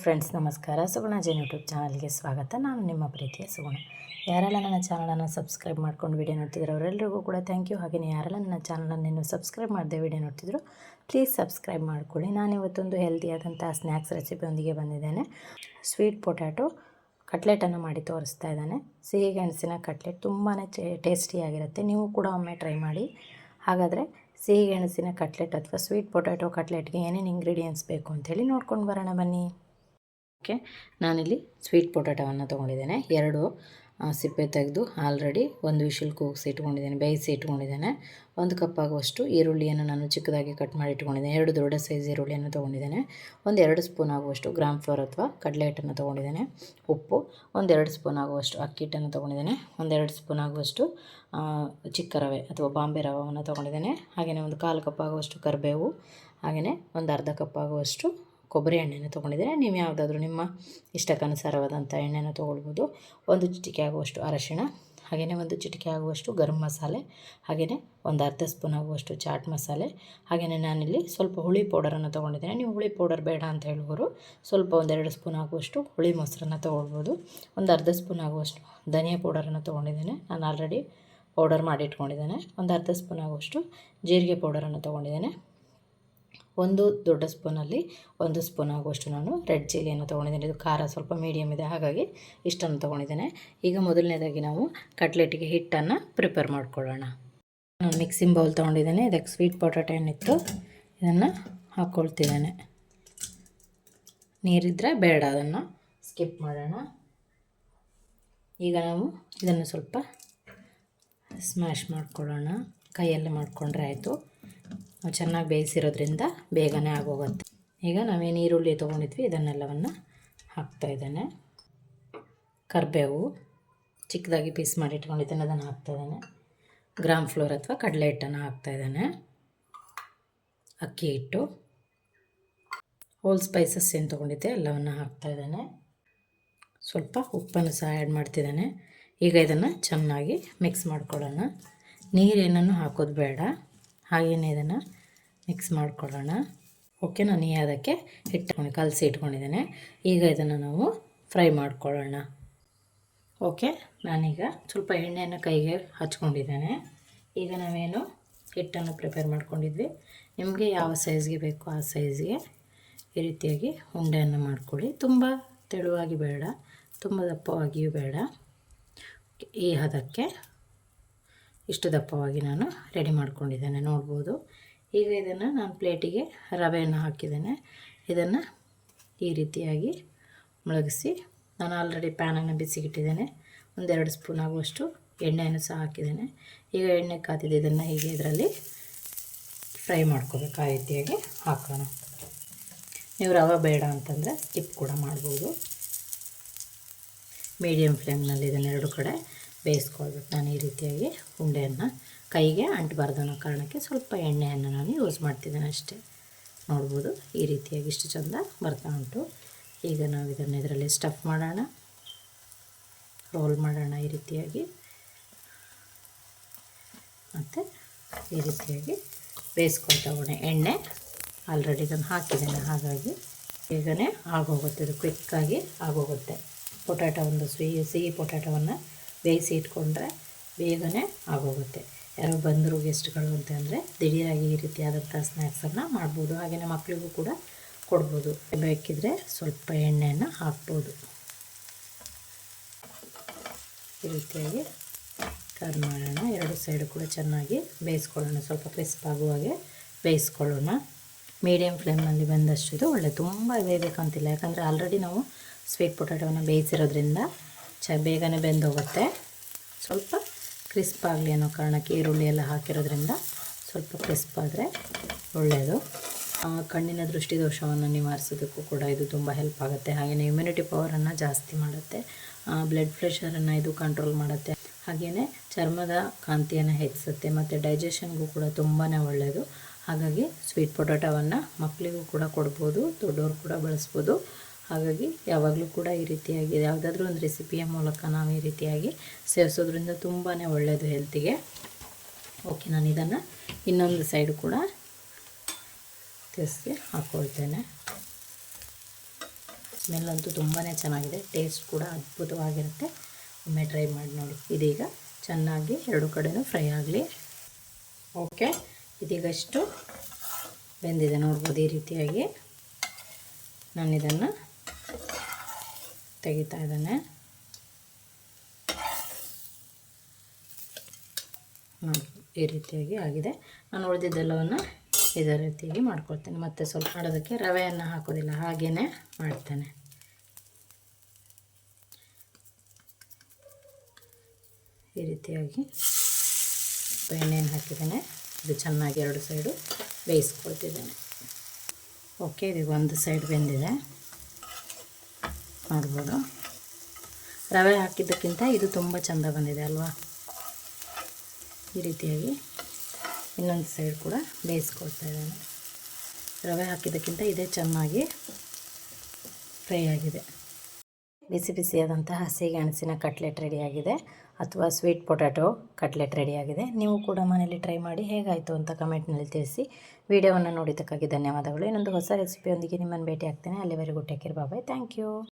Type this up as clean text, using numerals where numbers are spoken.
Friends ನಮಸ್ಕಾರ. ಸುಗುಣ Jain YouTube ಚಾನಲ್ಗೆ ಸ್ವಾಗತ. ನಾನು ನಿಮ್ಮ ಪ್ರೀತಿಯ ಸುಗುಣ. ಯಾರೆಲ್ಲ ನನ್ನ ಚಾನಲನ್ನು ಸಬ್ಸ್ಕ್ರೈಬ್ ಮಾಡ್ಕೊಂಡು ವಿಡಿಯೋ ನೋಡ್ತಿದ್ರು ಅವರೆಲ್ಲರಿಗೂ ಕೂಡ ಥ್ಯಾಂಕ್ ಯು. ಹಾಗೆಯೇ ಯಾರೆಲ್ಲ ನನ್ನ ಚಾನಲನ್ನು ಇನ್ನೂ ಸಬ್ಸ್ಕ್ರೈಬ್ ಮಾಡದೆ ವಿಡಿಯೋ ನೋಡ್ತಿದ್ರು ಪ್ಲೀಸ್ ಸಬ್ಸ್ಕ್ರೈಬ್ ಮಾಡ್ಕೊಳ್ಳಿ. ನಾನಿವತ್ತೊಂದು ಹೆಲ್ದಿಯಾದಂಥ ಸ್ನ್ಯಾಕ್ಸ್ ರೆಸಿಪಿಯೊಂದಿಗೆ ಬಂದಿದ್ದೇನೆ. ಸ್ವೀಟ್ ಪೊಟ್ಯಾಟೊ ಕಟ್ಲೆಟನ್ನು ಮಾಡಿ ತೋರಿಸ್ತಾ ಇದ್ದಾನೆ. ಸಿಹಿ ಗೆಣಸಿನ ಕಟ್ಲೆಟ್ ತುಂಬಾ ಟೇಸ್ಟಿಯಾಗಿರುತ್ತೆ. ನೀವು ಕೂಡ ಒಮ್ಮೆ ಟ್ರೈ ಮಾಡಿ. ಹಾಗಾದರೆ ಸಿಹಿ ಗೆಣಸಿನ ಕಟ್ಲೆಟ್ ಅಥವಾ ಸ್ವೀಟ್ ಪೊಟ್ಯಾಟೊ ಕಟ್ಲೆಟ್ಗೆ ಏನೇನು ಇಂಗ್ರೀಡಿಯೆಂಟ್ಸ್ ಬೇಕು ಅಂಥೇಳಿ ನೋಡ್ಕೊಂಡು ಬರೋಣ ಬನ್ನಿ. ಓಕೆ, ನಾನಿಲ್ಲಿ ಸ್ವೀಟ್ ಪೊಟ್ಯಾಟೊವನ್ನು ತೊಗೊಂಡಿದ್ದೇನೆ. 2 ಸಿಪ್ಪೆ ತೆಗೆದು ಆಲ್ರೆಡಿ ಒಂದು ವಿಷಲ್ ಕೂಗಿಸಿ ಇಟ್ಕೊಂಡಿದ್ದೇನೆ, ಬೇಯಿಸಿ ಇಟ್ಕೊಂಡಿದ್ದೇನೆ. 1 ಕಪ್ ಆಗುವಷ್ಟು ಈರುಳ್ಳಿಯನ್ನು ನಾನು ಚಿಕ್ಕದಾಗಿ ಕಟ್ ಮಾಡಿ ಇಟ್ಕೊಂಡಿದ್ದೇನೆ. 2 ದೊಡ್ಡ ಸೈಜ್ ಈರುಳ್ಳಿಯನ್ನು ತೊಗೊಂಡಿದ್ದೇನೆ. 2 ಸ್ಪೂನ್ ಆಗುವಷ್ಟು ಗ್ರಾಮ್ ಫ್ಲೋರ್ ಅಥವಾ ಕಡಲೆ ಹಿಟ್ಟನ್ನು ತೊಗೊಂಡಿದ್ದೇನೆ. ಉಪ್ಪು, 2 ಸ್ಪೂನ್ ಆಗುವಷ್ಟು ಅಕ್ಕಿ ಹಿಟ್ಟನ್ನು ತೊಗೊಂಡಿದ್ದೇನೆ. 2 ಸ್ಪೂನ್ ಆಗುವಷ್ಟು ಚಿಕ್ಕ ರವೆ ಅಥವಾ ಬಾಂಬೆ ರವೆಯನ್ನು ತೊಗೊಂಡಿದ್ದೇನೆ. ಹಾಗೆಯೇ 1/4 ಕಪ್ ಆಗುವಷ್ಟು ಕರಿಬೇವು, ಹಾಗೆಯೇ ಅರ್ಧ ಕಪ್ ಆಗುವಷ್ಟು ಕೊಬ್ಬರಿ ಎಣ್ಣೆನ ತೊಗೊಂಡಿದ್ದೇನೆ. ನೀವು ಯಾವುದಾದ್ರೂ ನಿಮ್ಮ ಇಷ್ಟಕ್ಕನುಸಾರವಾದಂಥ ಎಣ್ಣೆನ ತೊಗೊಳ್ಬೋದು. 1 ಚಿಟಿಕೆ ಆಗುವಷ್ಟು ಅರಶಿಣ, ಹಾಗೆಯೇ 1 ಚಿಟಿಕೆ ಆಗುವಷ್ಟು ಗರಂ ಮಸಾಲೆ, ಹಾಗೆಯೇ ಅರ್ಧ ಸ್ಪೂನ್ ಆಗುವಷ್ಟು ಚಾಟ್ ಮಸಾಲೆ, ಹಾಗೆಯೇ ನಾನಿಲ್ಲಿ ಸ್ವಲ್ಪ ಹುಳಿ ಪೌಡರನ್ನು ತೊಗೊಂಡಿದ್ದೇನೆ. ನೀವು ಹುಳಿ ಪೌಡರ್ ಬೇಡ ಅಂತ ಹೇಳುವವರು ಸ್ವಲ್ಪ 2 ಸ್ಪೂನ್ ಆಗುವಷ್ಟು ಹುಳಿ ಮೊಸರನ್ನು ತೊಗೊಳ್ಬೋದು. ಅರ್ಧ ಸ್ಪೂನ್ ಆಗುವಷ್ಟು ಧನಿಯಾ ಪೌಡರನ್ನು ತೊಗೊಂಡಿದ್ದೇನೆ. ನಾನು ಆಲ್ರೆಡಿ ಪೌಡರ್ ಮಾಡಿ ಇಟ್ಕೊಂಡಿದ್ದೇನೆ. ಅರ್ಧ ಸ್ಪೂನ್ ಆಗುವಷ್ಟು ಜೀರಿಗೆ ಪೌಡರನ್ನು ತೊಗೊಂಡಿದ್ದೇನೆ. 1 ದೊಡ್ಡ ಸ್ಪೂನಲ್ಲಿ 1 ಸ್ಪೂನ್ ಆಗುವಷ್ಟು ನಾನು ರೆಡ್ ಚಿಲ್ಲಿಯನ್ನು ತೊಗೊಂಡಿದ್ದೇನೆ. ಇದು ಖಾರ ಸ್ವಲ್ಪ ಮೀಡಿಯಮ್ ಇದೆ, ಹಾಗಾಗಿ ಇಷ್ಟನ್ನು ತೊಗೊಂಡಿದ್ದೇನೆ. ಈಗ ಮೊದಲನೇದಾಗಿ ನಾವು ಕಟ್ಲೆಟಿಗೆ ಹಿಟ್ಟನ್ನು ಪ್ರಿಪೇರ್ ಮಾಡ್ಕೊಳ್ಳೋಣ. ನಾನು ಮಿಕ್ಸಿಂಗ್ ಬೌಲ್ ತೊಗೊಂಡಿದ್ದೇನೆ. ಇದಕ್ಕೆ ಸ್ವೀಟ್ ಪೊಟ್ಯಾಟೊ ಏನಿತ್ತು ಇದನ್ನು ಹಾಕ್ಕೊಳ್ತಿದ್ದೇನೆ. ನೀರಿದ್ದರೆ ಬೇಡ, ಅದನ್ನು ಸ್ಕಿಪ್ ಮಾಡೋಣ. ಈಗ ನಾವು ಇದನ್ನು ಸ್ವಲ್ಪ ಸ್ಮ್ಯಾಶ್ ಮಾಡ್ಕೊಳ್ಳೋಣ. ಕೈಯಲ್ಲೇ ಮಾಡಿಕೊಂಡ್ರೆ ಆಯಿತು. ನಾವು ಚೆನ್ನಾಗಿ ಬೇಯಿಸಿರೋದ್ರಿಂದ ಬೇಗನೆ ಆಗೋಗುತ್ತೆ. ಈಗ ನಾವೇನು ಈರುಳ್ಳಿ ತೊಗೊಂಡಿದ್ವಿ ಇದನ್ನೆಲ್ಲವನ್ನು ಹಾಕ್ತಾಯಿದ್ದೇನೆ. ಕರಿಬೇವು ಚಿಕ್ಕದಾಗಿ ಪೀಸ್ ಮಾಡಿ ಇಟ್ಕೊಂಡಿದ್ದೇನೆ, ಅದನ್ನು ಹಾಕ್ತಾಯಿದ್ದೇನೆ. ಗ್ರಾಮ್ ಫ್ಲೋರ್ ಅಥವಾ ಕಡಲೆ ಹಿಟ್ಟನ್ನು ಹಾಕ್ತಾಯಿದ್ದೇನೆ. ಅಕ್ಕಿ ಹಿಟ್ಟು, ಹೋಲ್ ಸ್ಪೈಸಸ್ ಏನು ತೊಗೊಂಡಿದ್ದೆ ಎಲ್ಲವನ್ನು ಹಾಕ್ತಾಯಿದ್ದೇನೆ. ಸ್ವಲ್ಪ ಉಪ್ಪನ್ನು ಸಹ ಆ್ಯಡ್ ಮಾಡ್ತಿದ್ದೇನೆ. ಈಗ ಇದನ್ನು ಚೆನ್ನಾಗಿ ಮಿಕ್ಸ್ ಮಾಡ್ಕೊಳ್ಳೋಣ. ನೀರೇನನ್ನು ಹಾಕೋದು ಬೇಡ, ಹಾಗೆಯೇ ಇದನ್ನು ಮಿಕ್ಸ್ ಮಾಡ್ಕೊಳ್ಳೋಣ. ಓಕೆ, ನಾನು ಅದಕ್ಕೆ ಕಲಸಿ ಇಟ್ಕೊಂಡಿದ್ದೇನೆ. ಈಗ ಇದನ್ನು ನಾವು ಫ್ರೈ ಮಾಡ್ಕೊಳ್ಳೋಣ. ಓಕೆ, ನಾನೀಗ ಸ್ವಲ್ಪ ಎಣ್ಣೆಯನ್ನು ಕೈಗೆ ಹಚ್ಕೊಂಡಿದ್ದೇನೆ. ಈಗ ನಾವೇನು ಹಿಟ್ಟನ್ನು ಪ್ರಿಪೇರ್ ಮಾಡ್ಕೊಂಡಿದ್ವಿ, ನಿಮಗೆ ಯಾವ ಸೈಜ್ಗೆ ಬೇಕೋ ಆ ಸೈಜ್ಗೆ ಈ ರೀತಿಯಾಗಿ ಉಂಡೆಯನ್ನು ಮಾಡ್ಕೊಳ್ಳಿ. ತುಂಬ ತೆಳುವಾಗಿ ಬೇಡ, ತುಂಬ ದಪ್ಪವಾಗಿಯೂ ಬೇಡ. ಈ ಹದಕ್ಕೆ ಇಷ್ಟು ದಪ್ಪವಾಗಿ ನಾನು ರೆಡಿ ಮಾಡ್ಕೊಂಡಿದ್ದೇನೆ, ನೋಡ್ಬೋದು. ಈಗ ಇದನ್ನು ನಾನು ಪ್ಲೇಟಿಗೆ ರವೆಯನ್ನು ಹಾಕಿದ್ದೇನೆ. ಇದನ್ನು ಈ ರೀತಿಯಾಗಿ ಮುಳುಗಿಸಿ ನಾನು ಆಲ್ರೆಡಿ ಪ್ಯಾನನ್ನು ಬಿಸಿಗಿಟ್ಟಿದ್ದೇನೆ. 2 ಸ್ಪೂನ್ ಆಗುವಷ್ಟು ಎಣ್ಣೆಯನ್ನು ಸಹ ಹಾಕಿದ್ದೇನೆ. ಈಗ ಎಣ್ಣೆ ಕಾದಿದೆ, ಇದನ್ನು ಹೀಗೆ ಇದರಲ್ಲಿ ಫ್ರೈ ಮಾಡ್ಕೋಬೇಕು. ಆ ರೀತಿಯಾಗಿ ಹಾಕೋಣ. ನೀವು ರವೆ ಬೇಡ ಅಂತಂದರೆ ಸ್ಕಿಪ್ ಕೂಡ ಮಾಡ್ಬೋದು. ಮೀಡಿಯಮ್ ಫ್ಲೇಮ್ನಲ್ಲಿ ಇದನ್ನು 2 ಕಡೆ ಬೇಯಿಸ್ಕೊಳ್ಬೇಕು. ನಾನು ಈ ರೀತಿಯಾಗಿ ಉಂಡೆಯನ್ನು ಕೈಗೆ ಅಂಟಬಾರ್ದು ಅನ್ನೋ ಕಾರಣಕ್ಕೆ ಸ್ವಲ್ಪ ಎಣ್ಣೆಯನ್ನು ನಾನು ಯೂಸ್ ಮಾಡ್ತಿದ್ದೇನೆ ಅಷ್ಟೇ. ನೋಡ್ಬೋದು, ಈ ರೀತಿಯಾಗಿ ಇಷ್ಟು ಚೆಂದ ಬರ್ತಾ ಉಂಟು. ಈಗ ನಾವು ಇದನ್ನು ಇದರಲ್ಲಿ ಸ್ಟಫ್ ಮಾಡೋಣ, ರೋಲ್ ಮಾಡೋಣ ಈ ರೀತಿಯಾಗಿ. ಮತ್ತು ಈ ರೀತಿಯಾಗಿ ಬೇಯಿಸ್ಕೊಳ್ತಾ ಹೋಗೋಣ. ಎಣ್ಣೆ ಆಲ್ರೆಡಿ ಇದನ್ನು ಹಾಕಿದ್ದೇನೆ, ಹಾಗಾಗಿ ಬೇಗನೆ ಆಗೋಗುತ್ತೆ. ಇದು ಕ್ವಿಕ್ಕಾಗಿ ಆಗೋಗುತ್ತೆ. ಪೊಟ್ಯಾಟೊ ಒಂದು ಸಿಹಿ ಪೊಟ್ಯಾಟೊವನ್ನು ಬೇಯಿಸಿ ಇಟ್ಕೊಂಡ್ರೆ ಬೇಗನೆ ಆಗೋಗುತ್ತೆ. ಯಾರೋ ಬಂದರು ಗೆಸ್ಟ್ಗಳು ಅಂತಂದರೆ ದಿಢೀರಾಗಿ ಈ ರೀತಿಯಾದಂಥ ಸ್ನ್ಯಾಕ್ಸನ್ನು ಮಾಡ್ಬೋದು. ಹಾಗೆಯೇ ಮಕ್ಕಳಿಗೂ ಕೂಡ ಕೊಡ್ಬೋದು. ಬೇಕಿದ್ದರೆ ಸ್ವಲ್ಪ ಎಣ್ಣೆಯನ್ನು ಹಾಕ್ಬೋದು. ಈ ರೀತಿಯಾಗಿ ಟರ್ನ್ ಮಾಡೋಣ. 2 ಸೈಡು ಕೂಡ ಚೆನ್ನಾಗಿ ಬೇಯಿಸ್ಕೊಳ್ಳೋಣ. ಸ್ವಲ್ಪ ಕ್ರಿಸ್ಪ್ ಆಗುವಾಗೆ ಬೇಯಿಸ್ಕೊಳ್ಳೋಣ. ಮೀಡಿಯಮ್ ಫ್ಲೇಮ್ನಲ್ಲಿ ಬಂದಷ್ಟು ಇದು ಒಳ್ಳೆ, ತುಂಬ ಬೇಯಬೇಕಂತಿಲ್ಲ. ಯಾಕಂದರೆ ಆಲ್ರೆಡಿ ನಾವು ಸ್ವೀಟ್ ಪೊಟ್ಯಾಟೊವನ್ನು ಬೇಯಿಸಿರೋದ್ರಿಂದ ಬೇಗನೆ ಬೆಂದೋಗುತ್ತೆ. ಸ್ವಲ್ಪ ಕ್ರಿಸ್ಪ್ ಆಗಲಿ ಅನ್ನೋ ಕಾರಣಕ್ಕೆ ಈರುಳ್ಳಿ ಎಲ್ಲ ಹಾಕಿರೋದ್ರಿಂದ ಸ್ವಲ್ಪ ಕ್ರಿಸ್ಪ್ ಆದರೆ ಒಳ್ಳೆಯದು. ಕಣ್ಣಿನ ದೃಷ್ಟಿದೋಷವನ್ನು ನಿವಾರಿಸೋದಕ್ಕೂ ಕೂಡ ಇದು ತುಂಬ ಹೆಲ್ಪ್ ಆಗುತ್ತೆ. ಹಾಗೆಯೇ ಇಮ್ಯುನಿಟಿ ಪವರನ್ನು ಜಾಸ್ತಿ ಮಾಡುತ್ತೆ. ಬ್ಲಡ್ ಪ್ರೆಷರನ್ನು ಇದು ಕಂಟ್ರೋಲ್ ಮಾಡುತ್ತೆ. ಹಾಗೆಯೇ ಚರ್ಮದ ಕಾಂತಿಯನ್ನು ಹೆಚ್ಚಿಸುತ್ತೆ ಮತ್ತು ಡೈಜೆಷನ್ಗೂ ಕೂಡ ತುಂಬಾ ಒಳ್ಳೆಯದು. ಹಾಗಾಗಿ ಸ್ವೀಟ್ ಪೊಟ್ಯಾಟೊವನ್ನು ಮಕ್ಕಳಿಗೂ ಕೂಡ ಕೊಡ್ಬೋದು, ದೊಡ್ಡವರು ಕೂಡ ಬಳಸ್ಬೋದು. ಹಾಗಾಗಿ ಯಾವಾಗಲೂ ಕೂಡ ಈ ರೀತಿಯಾಗಿ ಯಾವುದಾದ್ರೂ ಒಂದು ರೆಸಿಪಿಯ ಮೂಲಕ ನಾವು ಈ ರೀತಿಯಾಗಿ ಸೇವಿಸೋದ್ರಿಂದ ತುಂಬಾ ಒಳ್ಳೆಯದು ಹೆಲ್ತಿಗೆ. ಓಕೆ, ನಾನು ಇದನ್ನು ಇನ್ನೊಂದು ಸೈಡು ಕೂಡ ತಿರ್ಸಿ ಹಾಕ್ಕೊಳ್ತೇನೆ. ಸ್ಮೆಲ್ ಅಂತೂ ತುಂಬಾ ಚೆನ್ನಾಗಿದೆ, ಟೇಸ್ಟ್ ಕೂಡ ಅದ್ಭುತವಾಗಿರುತ್ತೆ. ಒಮ್ಮೆ ಟ್ರೈ ಮಾಡಿ ನೋಡಿ. ಇದೀಗ ಚೆನ್ನಾಗಿ ಎರಡು ಕಡೆನೂ ಫ್ರೈ ಆಗಲಿ. ಓಕೆ, ಇದೀಗಷ್ಟು ಬೆಂದಿದೆ ನೋಡ್ಬೋದು. ಈ ರೀತಿಯಾಗಿ ನಾನು ಇದನ್ನು ತೆಗಿತಾ ಇದ್ದೇನೆ. ನೋಡಿ ಈ ರೀತಿಯಾಗಿ ಆಗಿದೆ. ನಾನು ಉಳಿದಿದ್ದೆಲ್ಲವನ್ನು ಇದೇ ರೀತಿಯಾಗಿ ಮಾಡ್ಕೊಳ್ತೇನೆ. ಮತ್ತು ಸ್ವಲ್ಪ ಮಾಡೋದಕ್ಕೆ ರವೆಯನ್ನು ಹಾಕೋದಿಲ್ಲ, ಹಾಗೇ ಮಾಡ್ತೇನೆ. ಈ ರೀತಿಯಾಗಿ ಎಣ್ಣೆಯನ್ನು ಹಾಕಿದ್ದೇನೆ. ಇದು ಚೆನ್ನಾಗಿ ಎರಡು ಸೈಡು ಬೇಯಿಸ್ಕೊಳ್ತಿದ್ದೇನೆ. ಓಕೆ, ಇದೀಗ ಒಂದು ಸೈಡ್ ಬೆಂದಿದೆ ನೋಡ್ಬೋದು. ರವೆ ಹಾಕಿದ್ದಕ್ಕಿಂತ ಇದು ತುಂಬ ಚೆಂದ ಬಂದಿದೆ ಅಲ್ವಾ. ಈ ರೀತಿಯಾಗಿ ಇನ್ನೊಂದು ಸೈಡ್ ಕೂಡ ಬೇಯಿಸ್ಕೊಳ್ತಾ ಇದ್ದೇನೆ. ರವೆ ಹಾಕಿದ್ದಕ್ಕಿಂತ ಇದೇ ಚೆನ್ನಾಗಿ ಫ್ರೈ ಆಗಿದೆ. ಬಿಸಿ ಬಿಸಿಯಾದಂತಹ ಹಸಿಗೆಣಸಿನ ಕಟ್ಲೆಟ್ ರೆಡಿಯಾಗಿದೆ, ಅಥವಾ ಸ್ವೀಟ್ ಪೊಟ್ಯಾಟೊ ಕಟ್ಲೆಟ್ ರೆಡಿಯಾಗಿದೆ. ನೀವು ಕೂಡ ಮನೇಲಿ ಟ್ರೈ ಮಾಡಿ ಹೇಗಾಯಿತು ಅಂತ ಕಮೆಂಟ್ನಲ್ಲಿ ತಿಳಿಸಿ. ವಿಡಿಯೋವನ್ನು ನೋಡಿದ್ದಕ್ಕಾಗಿ ಧನ್ಯವಾದಗಳು. ಇನ್ನೊಂದು ಹೊಸ ರೆಸಿಪಿಯೊಂದಿಗೆ ನಿಮ್ಮನ್ನು ಭೇಟಿ ಆಗ್ತೇನೆ. ಅಲ್ಲಿವರೆಗೂ take care, bye. Thank you.